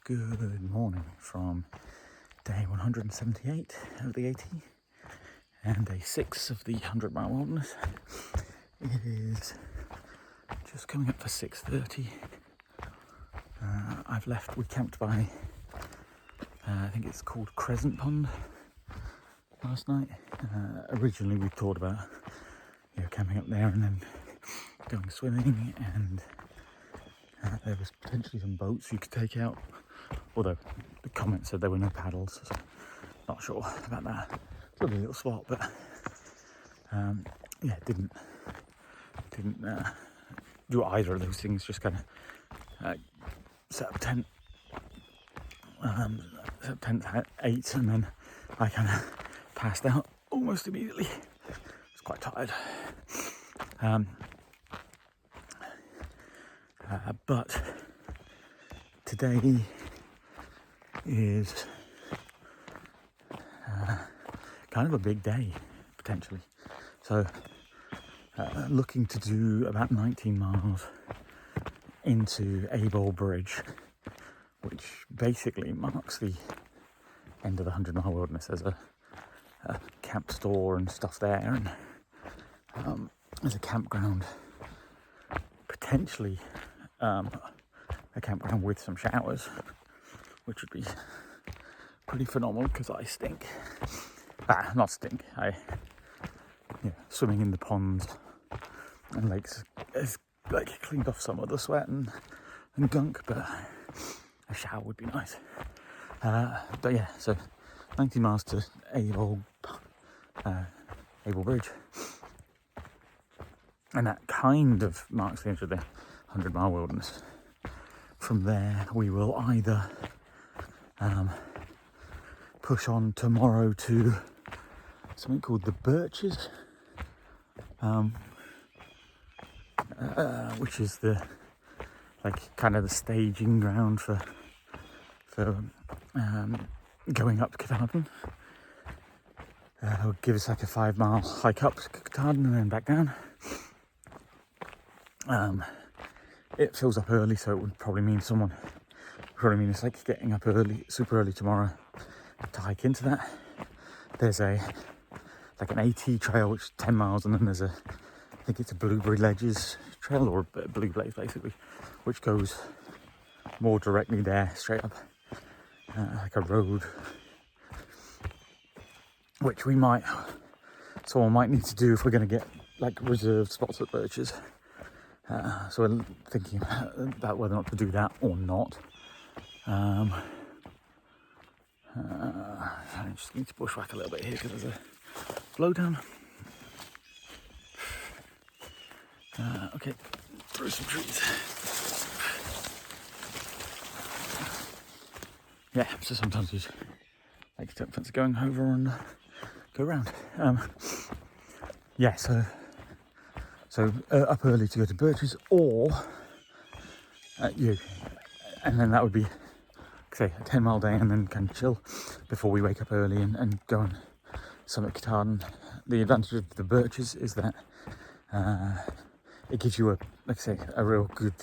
Good morning from day 178 of the 80 and day 6 of the 100-mile wilderness. It is just coming up for 6:30. We camped by, I think it's called Crescent Pond last night. Originally we thought about camping up there and then going swimming, and there was potentially some boats you could take out, although the comment said there were no paddles, so not sure about that. Lovely little spot, but didn't do either of those things. Just kind of set up tent at 8, and then I kind of passed out almost immediately. I was quite tired. But today is kind of a big day, potentially. So, looking to do about 19 miles into Abol Bridge, which basically marks the end of the 100-mile wilderness. There's a camp store and stuff there, and there's a campground, potentially a campground with some showers, which would be pretty phenomenal because I stink. Not stink. Swimming in the ponds and lakes has cleaned off some of the sweat and gunk, but a shower would be nice. So 19 miles to Abol Bridge, and that kind of marks the end of the 100-mile wilderness. From there, we will either push on tomorrow to something called the Birches, which is the kind of the staging ground for going up to Katahdin. It'll give us a 5-mile hike up to Katahdin and then back down. It fills up early, so it would probably mean it's getting up super early tomorrow to hike into that. There's an AT trail, which is 10 miles, and then there's I think it's a Blueberry Ledges trail, or a Blue Blaze basically, which goes more directly there, straight up, like a road, which someone might need to do if we're going to get reserved spots at Birches. So we're thinking about whether or not to do that or not. I just need to push back a little bit here because there's a blowdown. Okay, through some trees. Yeah, so sometimes you don't fancy going over and go around. So up early to go to Birches, or and then that would be, say, a 10-mile day, and then kind of chill before we wake up early and go and summit Katahdin. The advantage of the Birches is that it gives you a real good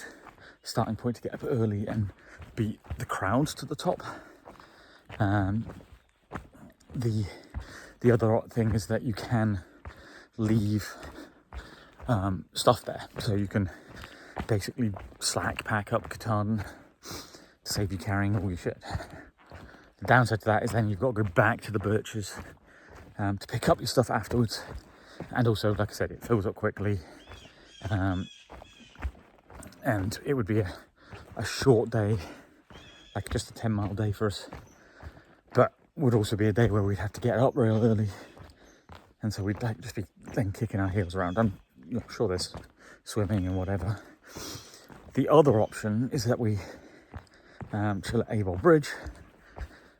starting point to get up early and beat the crowds to the top. The other thing is that you can leave stuff there, so you can basically slack pack up Katahdin to save you carrying all your shit. The downside to that is then you've got to go back to the Birches to pick up your stuff afterwards, and also, like I said, it fills up quickly, and it would be a short day, just a 10-mile day for us, but would also be a day where we'd have to get up real early, and so we'd just be then kicking our heels around. I'm sure there's swimming and whatever. The other option is that we chill at Abol Bridge,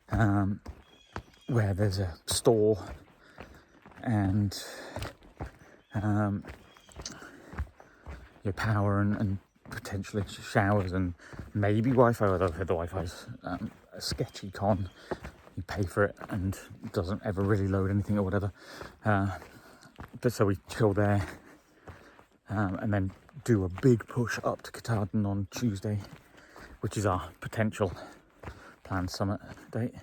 where there's a store and your power and potentially showers and maybe Wi-Fi, although I've heard the Wi-Fi's a sketchy con. You pay for it and it doesn't ever really load anything or whatever. But so we chill there, and then do a big push up to Katahdin on Tuesday, which is our potential planned summit date,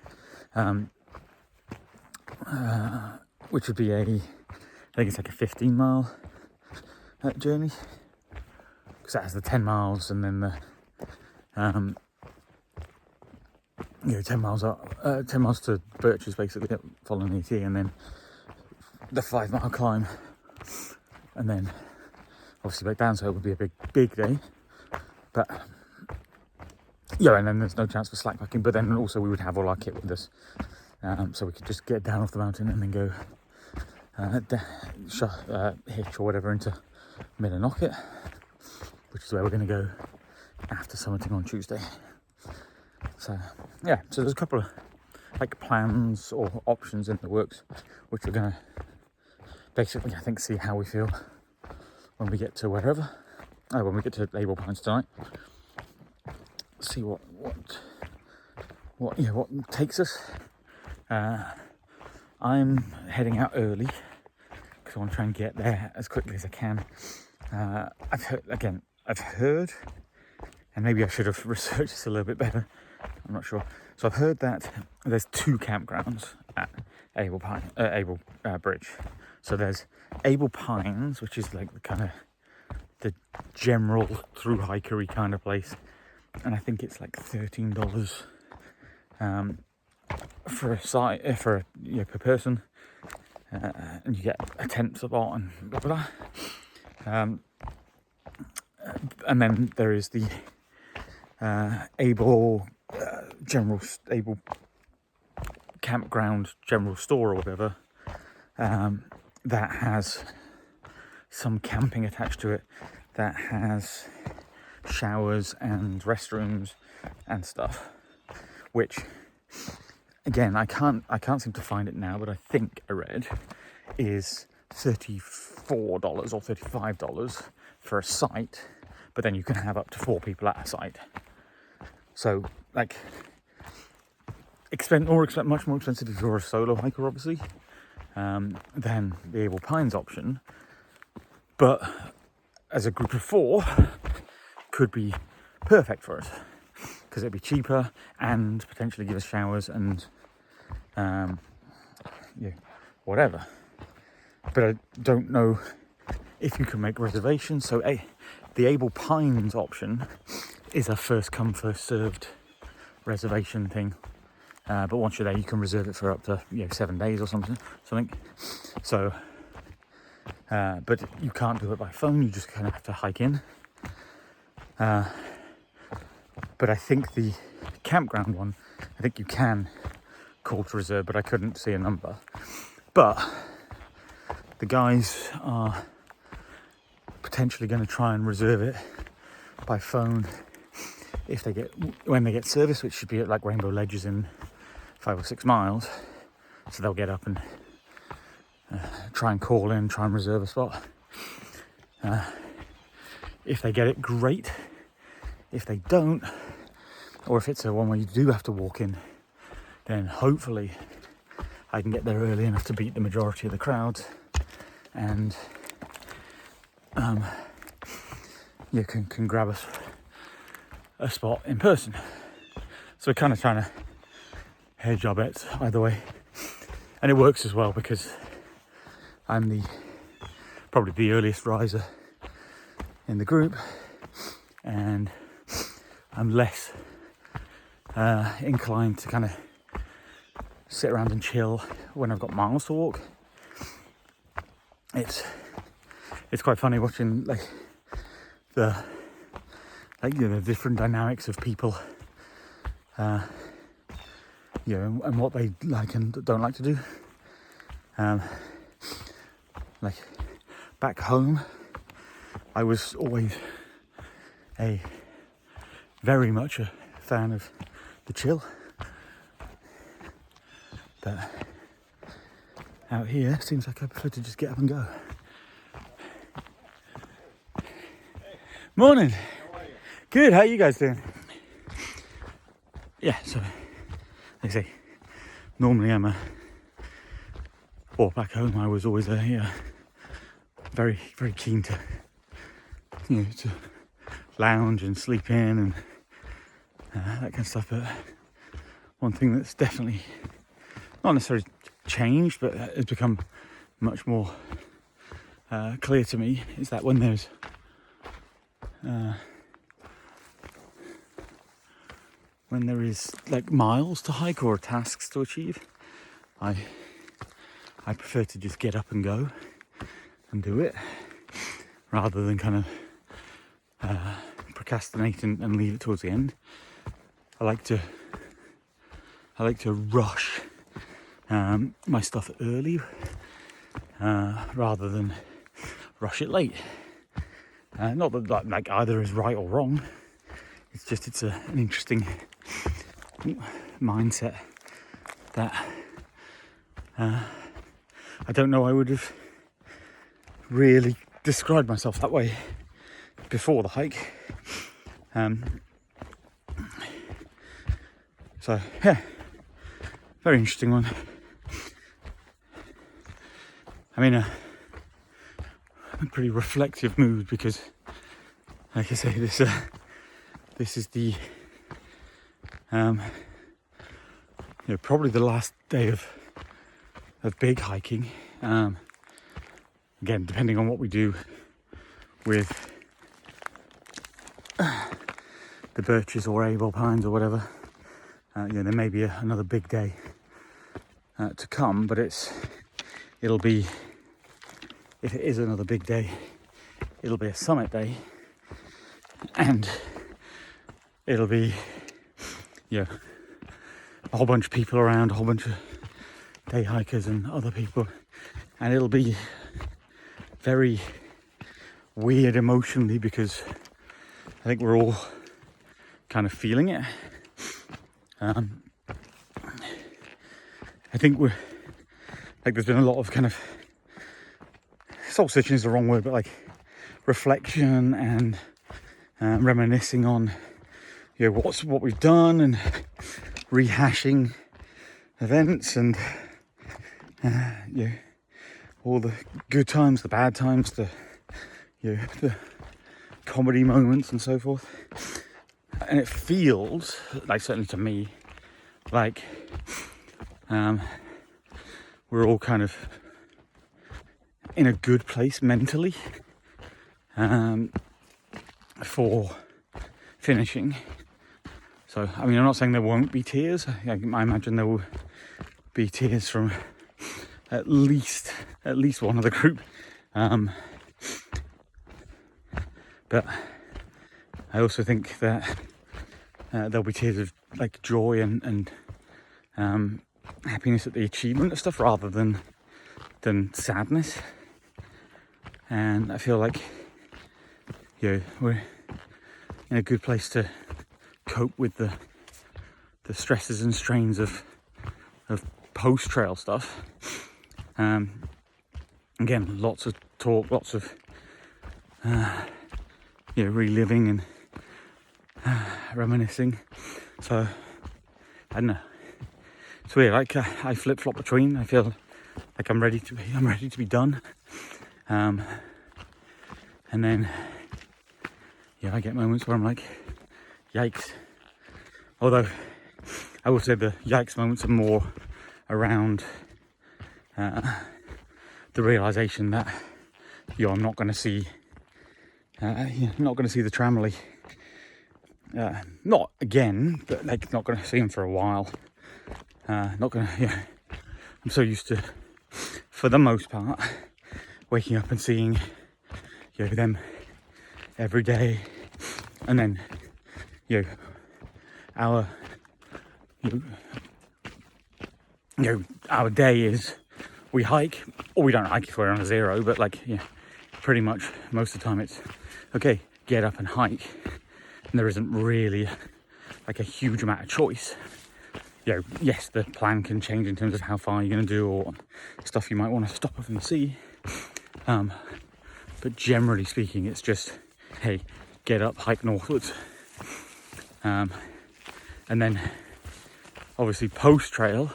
which would be I think it's like a 15-mile journey, because that has the 10 miles and then the 10 miles up, 10 miles to Birches basically, following the ET, and then the 5-mile climb, and then obviously back down. So it would be a big day, but yeah, and then there's no chance for slackpacking. But then also we would have all our kit with us, so we could just get down off the mountain and then go hitch or whatever into Millinocket, which is where we're going to go after summiting on Tuesday. So yeah, so there's a couple of like plans or options in the works, which we're going to basically, I think, see how we feel when we get to wherever. When we get to Abol Pines tonight, see what takes us. I'm heading out early because I want to try and get there as quickly as I can. I've heard, and maybe I should have researched this a little bit better, I'm not sure. So I've heard that there's 2 campgrounds at Abol Bridge. So there's Abol Pines, which is like the general through hikery kind of place, and I think it's like $13 for a site per person, and you get a tent spot and blah blah blah. And then there is the Abol Abol campground general store or whatever, that has some camping attached to it, that has showers and restrooms and stuff, which again I can't seem to find it now, but I think I read is $34 or $35 for a site, but then you can have up to 4 people at a site. So like much more expensive if you're a solo hiker, obviously, than the Abol Pines option, but as a group of 4 could be perfect for us, because it'd be cheaper and potentially give us showers and whatever. But I don't know if you can make reservations. So the Abol Pines option is a first come first served reservation thing, but once you're there you can reserve it for up to 7 days or something. So but you can't do it by phone, you just kind of have to hike in. But I think the campground one, I think you can call to reserve, but I couldn't see a number. But the guys are potentially going to try and reserve it by phone when they get service, which should be at like Rainbow Ledges in 5 or 6 miles. So they'll get up and try and call in, try and reserve a spot. If they get it, great. If they don't, or if it's a one where you do have to walk in, then hopefully I can get there early enough to beat the majority of the crowds, and can grab us a spot in person. So we're kind of trying to hedge our bets either way, and it works as well because I'm probably the earliest riser in the group, and I'm less inclined to kind of sit around and chill when I've got miles to walk. It's quite funny watching the different dynamics of people, and what they like and don't like to do. Like back home, I was always very much a fan of the chill, but out here it seems like I prefer to just get up and go. Morning. How are you? Good. How are you guys doing? Yeah. So, like I say, normally back home I was always very, very keen to to lounge and sleep in and that kind of stuff. But one thing that's definitely not necessarily changed, but has become much more clear to me is that when there's when there is like miles to hike or tasks to achieve, I prefer to just get up and go and do it rather than kind of procrastinate and leave it towards the end. I like to rush my stuff early rather than rush it late. Not that like either is right or wrong. It's just an interesting mindset that I don't know I would have really described myself that way before the hike. So yeah, very interesting one. I'm in a pretty reflective mood because, like I say, this is the probably the last day of big hiking. Again, depending on what we do with the birches or Abol pines or whatever, there may be another big day to come, but it'll be, if it is another big day, it'll be a summit day, and it'll be a whole bunch of people around, a whole bunch of day hikers and other people, and it'll be very weird emotionally because I think we're all kind of feeling it. I think we're like, there's been a lot of kind of, soul searching is the wrong word, but like reflection and reminiscing on what we've done and rehashing events and all the good times, the bad times, the comedy moments and so forth. And it feels like, certainly to me, like we're all kind of in a good place mentally for finishing. So, I mean, I'm not saying there won't be tears. I imagine there will be tears from at least one of the group. But I also think that there'll be tears of like joy and happiness at the achievement of stuff rather than sadness. And I feel like we're in a good place to cope with the stresses and strains of post-trail stuff. Again, lots of talk, lots of reliving and reminiscing. So I don't know. It's weird. Like I flip-flop between. I feel like I'm ready to be done. And then I get moments where I'm like, yikes. Although I will say the yikes moments are more around the realization that I'm not going to see the Tramley, not again, but like not going to see him for a while. Not going to. I'm so used to, for the most part, waking up and seeing them every day, and then our day is we hike, or we don't hike if we're on a zero, but like pretty much most of the time it's okay, get up and hike, and there isn't really like a huge amount of choice. Yes, the plan can change in terms of how far you're going to do or stuff you might want to stop off and see, but generally speaking it's just, hey, get up, hike northwards. And then obviously post trail,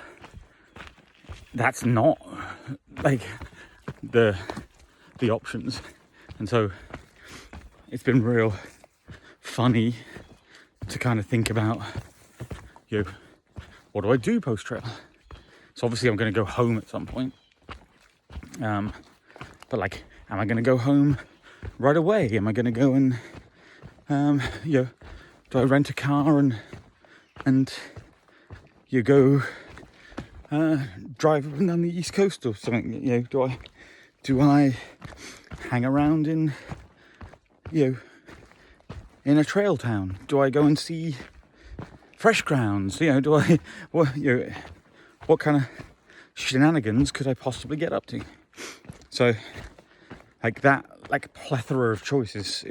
that's not like the options, and so it's been real funny to kind of think about what do I do post-trail? So obviously I'm going to go home at some point. But like, am I going to go home right away? Am I going to go and, do I rent a car and you go drive up and down the East Coast or something? Do I hang around in a trail town? Do I go and see fresh grounds? What kind of shenanigans could I possibly get up to? So like that, like plethora of choices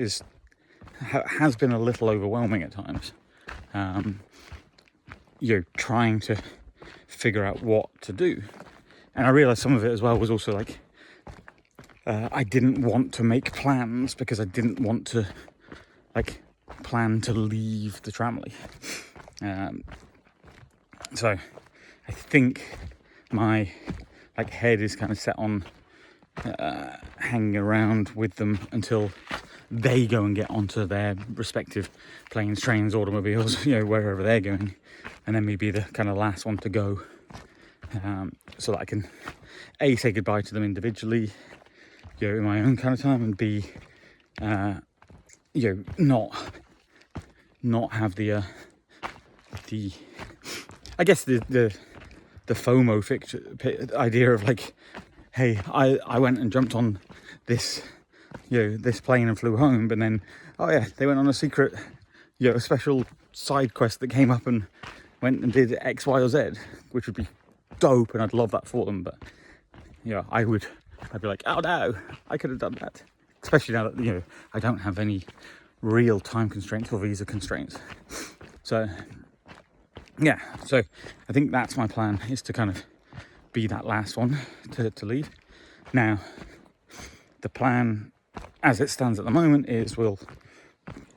has been a little overwhelming at times. Trying to figure out what to do. And I realized some of it as well was also like, I didn't want to make plans because I didn't want to plan to leave the Tramley. So I think my head is kind of set on hanging around with them until they go and get onto their respective planes, trains, automobiles, wherever they're going, and then me be the kind of last one to go, so that I can A, say goodbye to them individually, in my own kind of time, and B, not have the I guess the FOMO idea of like, hey, I went and jumped on this this plane and flew home, but then they went on a secret a special side quest that came up and went and did X, Y, or Z, which would be dope, and I'd love that for them. But I'd be like, oh no, I could have done that, especially now that I don't have any real time constraints or visa constraints. So I think that's my plan, is to kind of be that last one to leave. Now the plan as it stands at the moment is we'll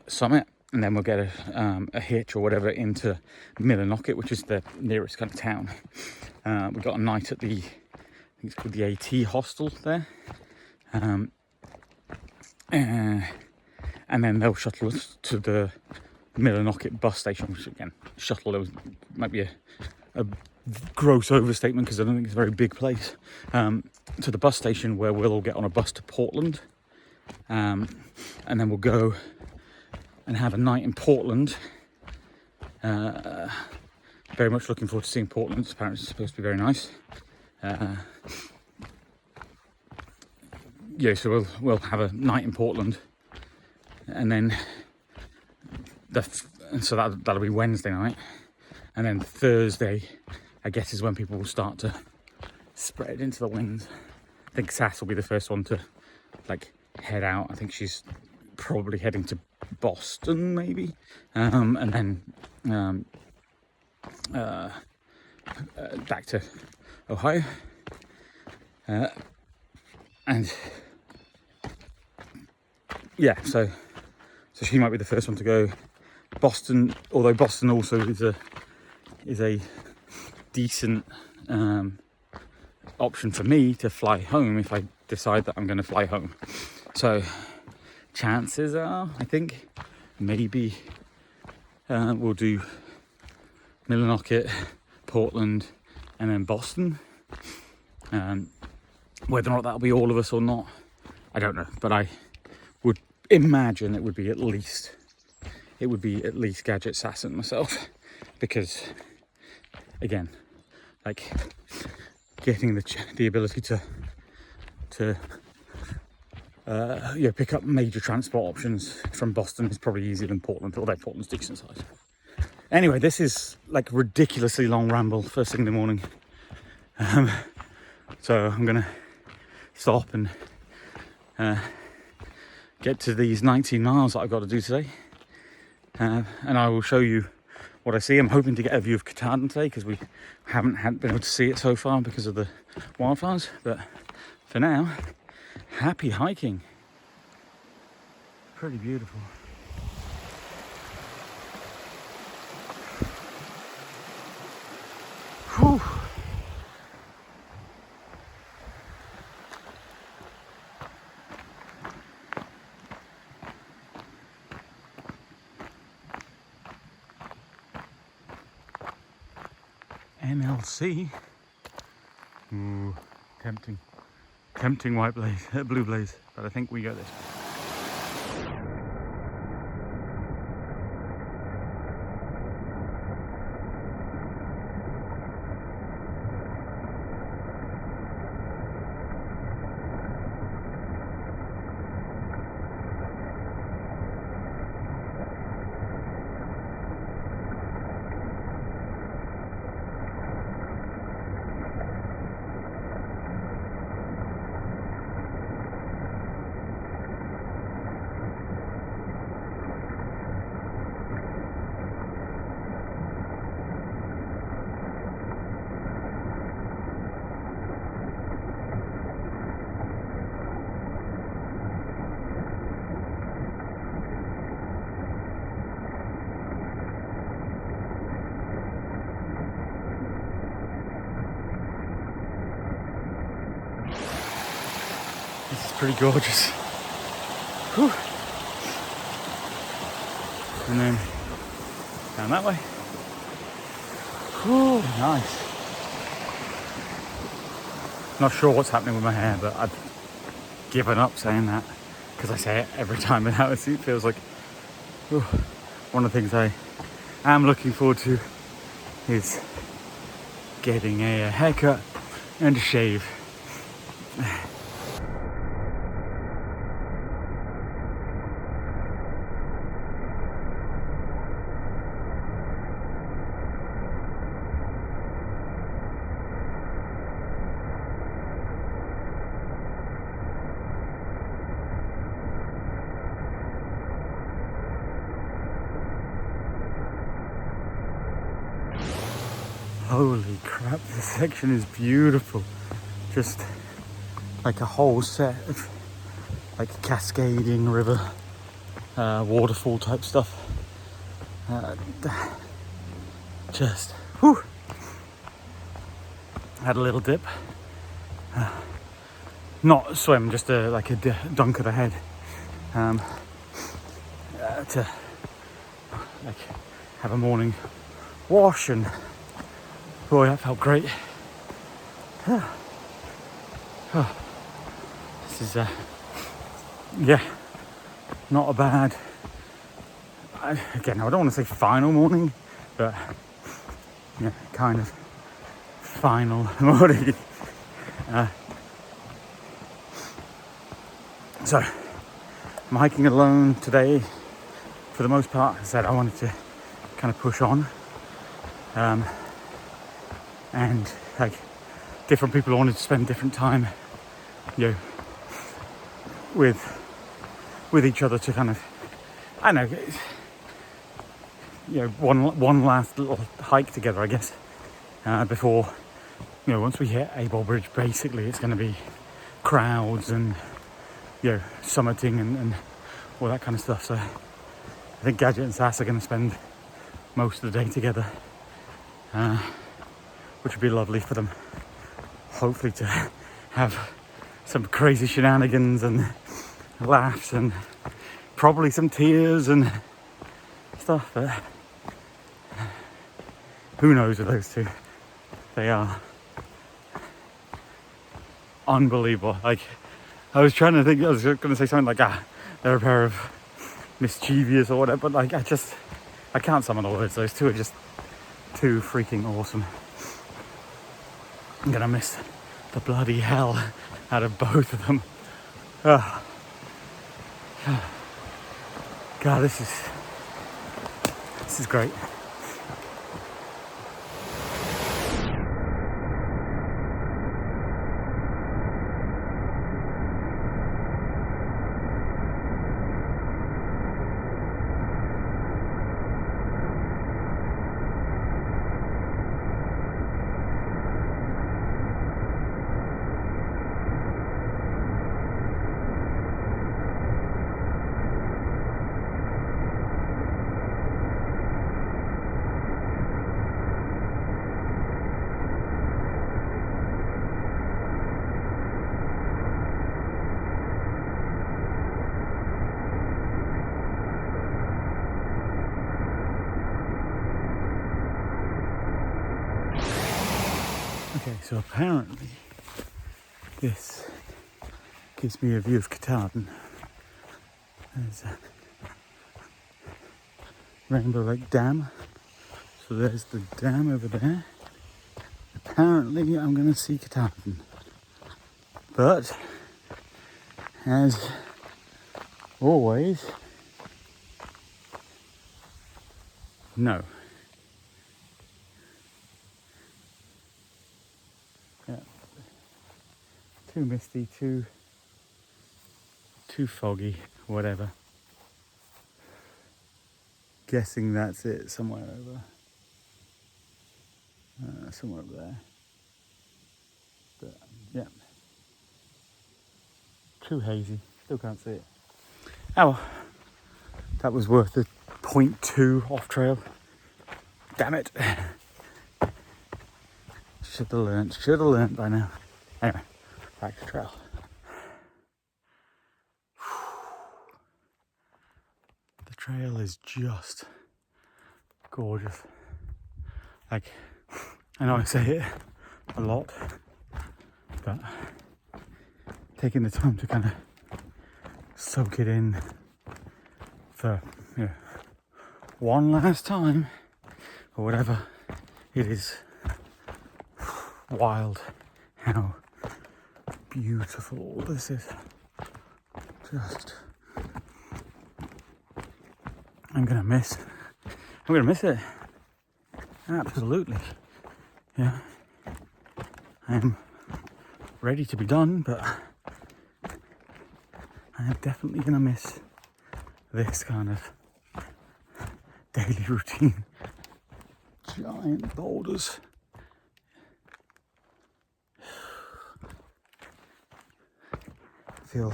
summit and then we'll get a hitch or whatever into Millinocket, which is the nearest kind of town. We got a night at I think it's called the AT hostel there, and then they'll shuttle us to the Millinocket bus station, which again, shuttle might be a gross overstatement because I don't think it's a very big place, to the bus station where we'll all get on a bus to Portland, and then we'll go and have a night in Portland. Very much looking forward to seeing Portland. Apparently it's supposed to be very nice. So we'll have a night in Portland, and then so that'll be Wednesday night, and then Thursday, I guess, is when people will start to spread into the wings. I think Sass will be the first one to head out. I think she's probably heading to Boston, maybe, and then back to Ohio, and so she might be the first one to go. Boston, although Boston also is a decent option for me to fly home if I decide that I'm going to fly home. So chances are, I think, maybe we'll do Millinocket, Portland, and then Boston. Whether or not that'll be all of us or not, I don't know. But I would imagine it would be at least Gadget, Sass, and myself, because again, getting the ability to pick up major transport options from Boston is probably easier than Portland, although Portland's decent size. Anyway, this is ridiculously long ramble first thing in the morning. So I'm gonna stop and get to these 19 miles that I've got to do today, and I will show you what I see. I'm hoping to get a view of Katahdin today because we haven't been able to see it so far because of the wildfires, but for now, happy hiking. Pretty beautiful. Whew. NLC. Ooh, tempting. Tempting white blaze, blue blaze, but I think we go this way. This is pretty gorgeous. Whew. And then down that way. Whew, nice. Not sure what's happening with my hair, but I've given up saying that because I say it every time without it. It feels like whew. One of the things I am looking forward to is getting a haircut and a shave. Holy crap, this section is beautiful. Just like a whole set of like cascading river, waterfall type stuff. Just, whew. Had a little dip. Not a swim, just like a dunk of the head. To like have a morning wash, and boy, that felt great. This is yeah, not a bad, again, I don't want to say final morning, but yeah, kind of final morning. So I'm hiking alone today for the most part. I said I wanted to kind of push on, and like different people wanted to spend different time, you know, with each other to kind of, I don't know, you know, one last little hike together, I guess, before, you know, once we hit Abol Bridge, basically it's going to be crowds and, you know, summiting and all that kind of stuff. So I think Gadget and Sass are going to spend most of the day together, which would be lovely for them, hopefully, to have some crazy shenanigans and laughs and probably some tears and stuff. But who knows with those two? They are unbelievable. Like, I was trying to think, I was going to say something like, they're a pair of mischievous or whatever, but like, I can't summon the words. Those two are just too freaking awesome. I'm gonna miss the bloody hell out of both of them. God, this is great. Okay, so apparently this gives me a view of Katahdin. There's a Rainbow Lake Dam. So there's the dam over there. Apparently I'm going to see Katahdin. But, as always, no. Yeah. Too misty, too foggy, whatever. Guessing that's it, somewhere over there. But yeah, too hazy. Still can't see it. Oh, well, that was worth the 0.2 off trail. Damn it! Should have learnt by now. Anyway, back to trail. The trail is just gorgeous. Like, I know I say it a lot, but taking the time to kind of soak it in for, you know, one last time or whatever, it is wild how beautiful this is. Just, I'm gonna miss it. Absolutely. Yeah. I am ready to be done, but I am definitely gonna miss this kind of daily routine. Giant boulders. I feel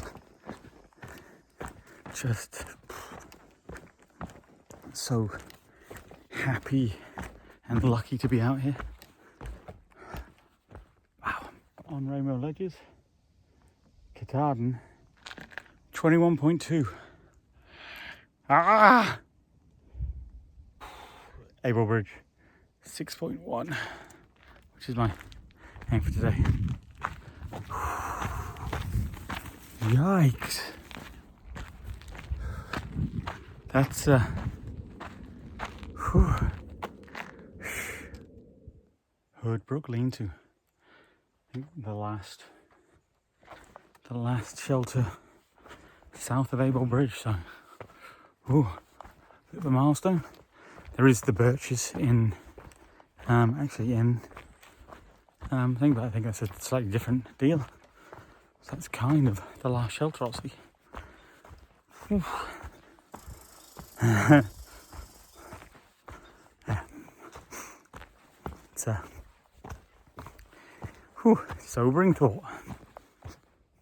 just so happy and lucky to be out here. Wow. On Rainbow Ledges, Katahdin, 21.2. Ah! Abol Bridge, 6.1, which is my aim for today. Yikes. That's Hood Brook lean-to. I think the last shelter south of Abol Bridge, so bit of a milestone. There is the birches in thing, but I think that's a slightly different deal. So that's kind of the last shelter I'll see. Yeah. It's a sobering thought.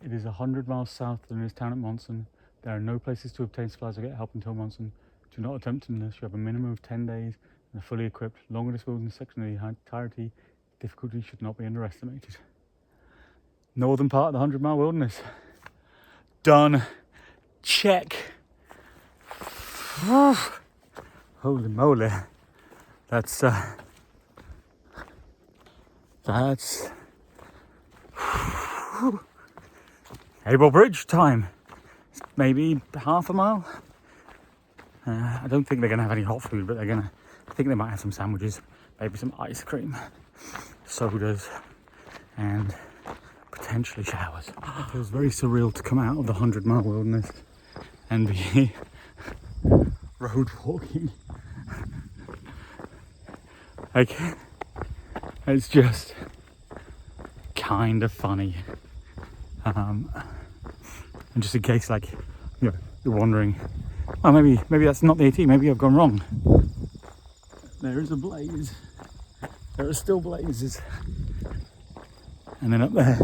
It is 100 miles south of the nearest town at Monson. There are no places to obtain supplies or get help until Monson. Do not attempt to nurse. You have a minimum of 10 days and are fully equipped. Longest wilderness section of the entirety. Difficulty should not be underestimated. Northern part of the 100-mile wilderness. Done. Check. Holy moly. That's Abol Bridge time. Maybe half a mile. I don't think they're gonna have any hot food, but I think they might have some sandwiches, maybe some ice cream, sodas, and potentially showers. It feels very surreal to come out of the 100-mile wilderness and be road walking. Like, it's just kind of funny. And just in case, like, you're wondering, well, maybe that's not the AT, maybe I've gone wrong. There is a blaze. There are still blazes. And then up there,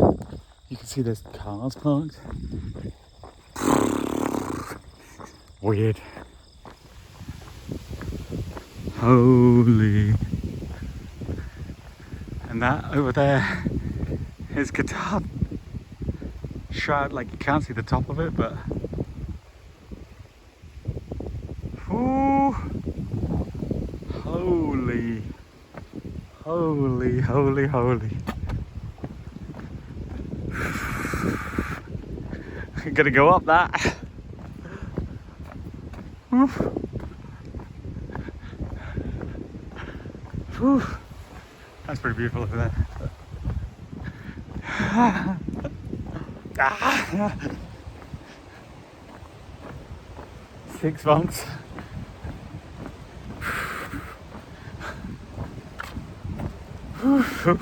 you can see there's cars parked. Weird. Holy. And that over there is Katahdin. Shroud, like, you can't see the top of it, but ooh, holy. Gonna go up that. Whew. Whew. That's pretty beautiful over there. 6 months. Whew.